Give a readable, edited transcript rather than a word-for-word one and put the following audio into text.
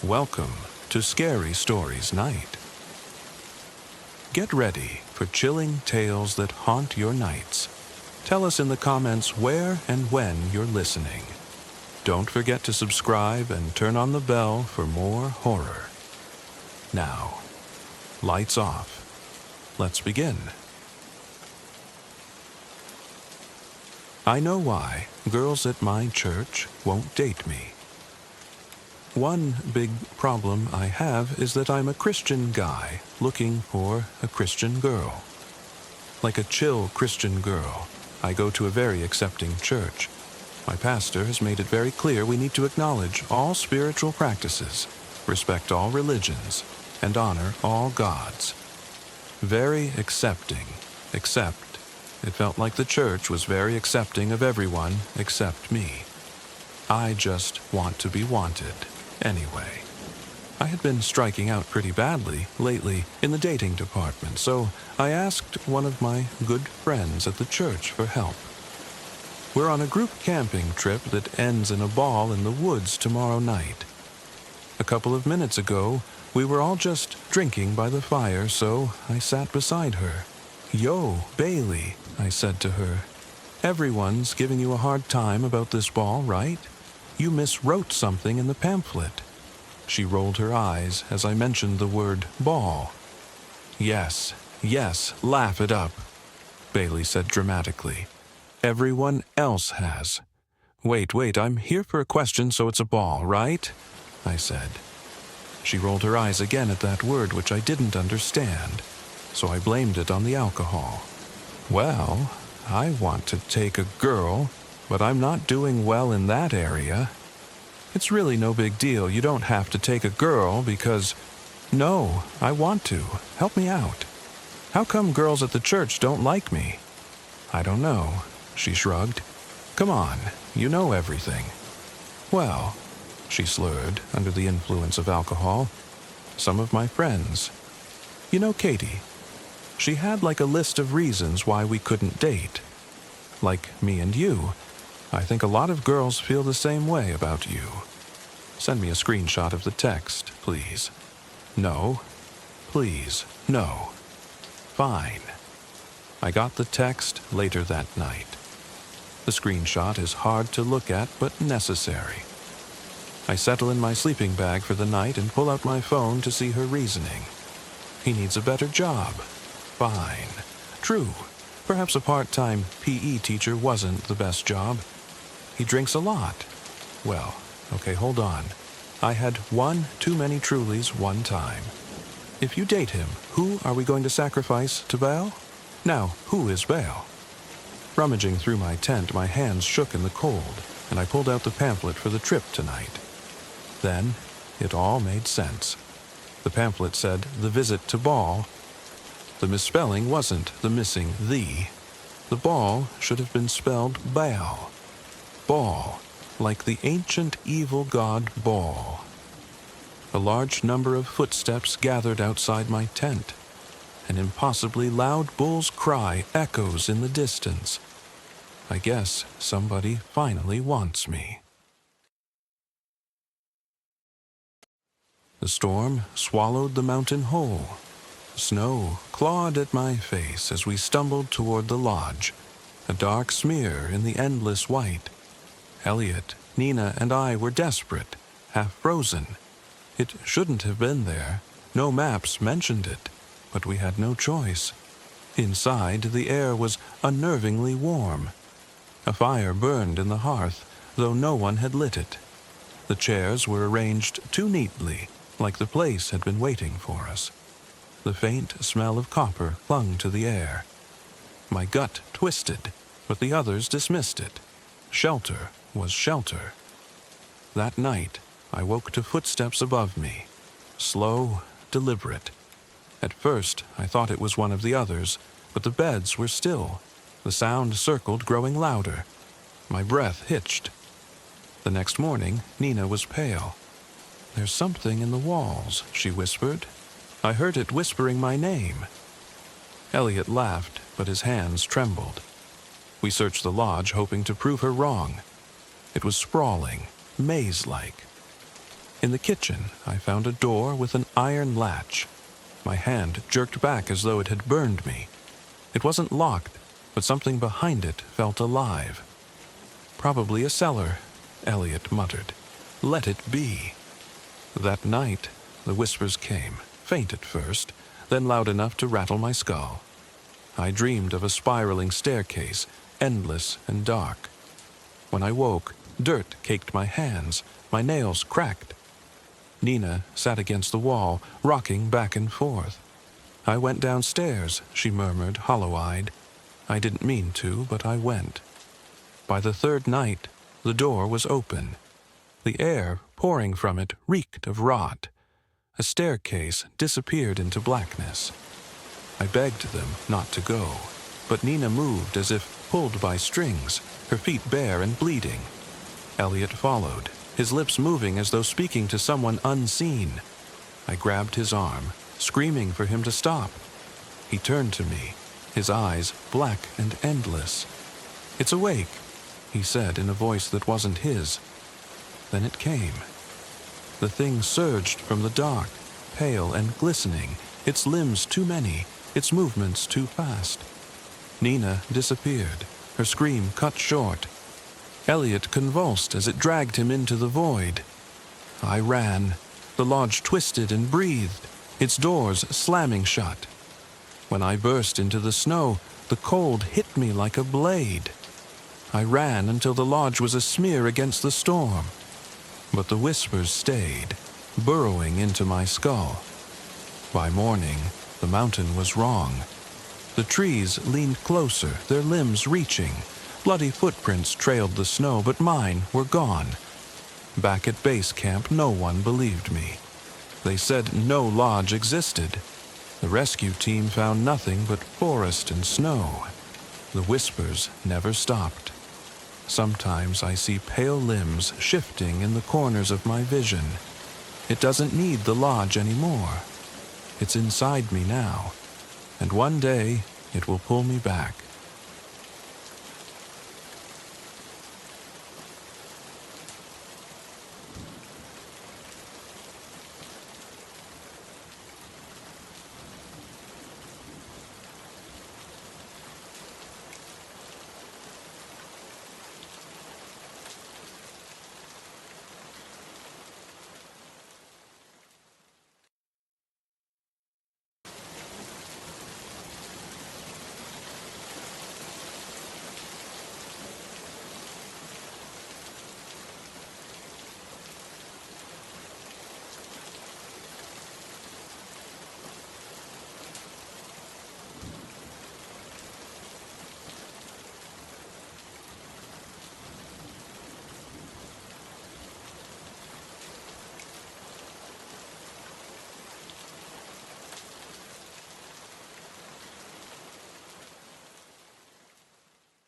Welcome to Scary Stories Night. Get ready for chilling tales that haunt your nights. Tell us in the comments where and when you're listening. Don't forget to subscribe and turn on the bell for more horror. Now, lights off. Let's begin. I know why girls at my church won't date me. One big problem I have is that I'm a Christian guy looking for a Christian girl. Like a chill Christian girl, I go to a very accepting church. My pastor has made it very clear we need to acknowledge all spiritual practices, respect all religions, and honor all gods. Very accepting, except it felt like the church was very accepting of everyone except me. I just want to be wanted. Anyway, I had been striking out pretty badly lately in the dating department, so I asked one of my good friends at the church for help. We're on a group camping trip that ends in a ball in the woods tomorrow night. A couple of minutes ago, we were all just drinking by the fire, so I sat beside her. "Yo, Bailey," I said to her. "Everyone's giving you a hard time about this ball, right? You miswrote something in the pamphlet." She rolled her eyes as I mentioned the word ball. Yes, laugh it up," Bailey said dramatically. "Everyone else has." Wait, I'm here for a question, so it's a ball, right?" I said. She rolled her eyes again at that word which I didn't understand, so I blamed it on the alcohol. "Well, I want to take a girl, but I'm not doing well in that area. It's really no big deal. You don't have to take a girl because..." "No, I want to. Help me out. How come girls at the church don't like me?" "I don't know," she shrugged. "Come on, you know everything." "Well," she slurred under the influence of alcohol, "some of my friends. You know Katie? She had like a list of reasons why we couldn't date. Like me and you. I think a lot of girls feel the same way about you. Send me a screenshot of the text, please." "No. Please, no." "Fine." I got the text later that night. The screenshot is hard to look at, but necessary. I settle in my sleeping bag for the night and pull out my phone to see her reasoning. He needs a better job. Fine. True. Perhaps a part-time PE teacher wasn't the best job. He drinks a lot. Well, okay, hold on. I had one too many Trulies one time. If you date him, who are we going to sacrifice to Baal? Now, who is Baal? Rummaging through my tent, my hands shook in the cold, and I pulled out the pamphlet for the trip tonight. Then, it all made sense. The pamphlet said, "The visit to Baal." The misspelling wasn't the missing "the." The ball should have been spelled Baal. Baal, like the ancient evil god Baal. A large number of footsteps gathered outside my tent. An impossibly loud bull's cry echoes in the distance. I guess somebody finally wants me. The storm swallowed the mountain whole. Snow clawed at my face as we stumbled toward the lodge, a dark smear in the endless white. Elliot, Nina, and I were desperate, half frozen. It shouldn't have been there. No maps mentioned it, but we had no choice. Inside, the air was unnervingly warm. A fire burned in the hearth, though no one had lit it. The chairs were arranged too neatly, like the place had been waiting for us. The faint smell of copper clung to the air. My gut twisted, but the others dismissed it. Shelter was shelter. That night, I woke to footsteps above me. Slow, deliberate. At first, I thought it was one of the others, but the beds were still. The sound circled, growing louder. My breath hitched. The next morning, Nina was pale. "There's something in the walls," she whispered. I heard it whispering my name. Elliot laughed, but his hands trembled. We searched the lodge, hoping to prove her wrong. It was sprawling, maze-like. In the kitchen, I found a door with an iron latch. My hand jerked back as though it had burned me. It wasn't locked, but something behind it felt alive. "Probably a cellar," Elliot muttered. "Let it be." That night, the whispers came, faint at first, then loud enough to rattle my skull. I dreamed of a spiraling staircase, endless and dark. When I woke, dirt caked my hands, my nails cracked. Nina sat against the wall, rocking back and forth. "I went downstairs," she murmured, hollow-eyed. I didn't mean to, but I went. By the third night, the door was open. The air pouring from it reeked of rot. A staircase disappeared into blackness. I begged them not to go, but Nina moved as if pulled by strings, her feet bare and bleeding. Elliot followed, his lips moving as though speaking to someone unseen. I grabbed his arm, screaming for him to stop. He turned to me, his eyes black and endless. "It's awake," he said in a voice that wasn't his. Then it came. The thing surged from the dark, pale and glistening, its limbs too many, its movements too fast. Nina disappeared, her scream cut short. Elliot convulsed as it dragged him into the void. I ran. The lodge twisted and breathed, its doors slamming shut. When I burst into the snow, the cold hit me like a blade. I ran until the lodge was a smear against the storm. But the whispers stayed, burrowing into my skull. By morning, the mountain was wrong. The trees leaned closer, their limbs reaching. Bloody footprints trailed the snow, but mine were gone. Back at base camp, no one believed me. They said no lodge existed. The rescue team found nothing but forest and snow. The whispers never stopped. Sometimes I see pale limbs shifting in the corners of my vision. It doesn't need the lodge anymore. It's inside me now, and one day it will pull me back.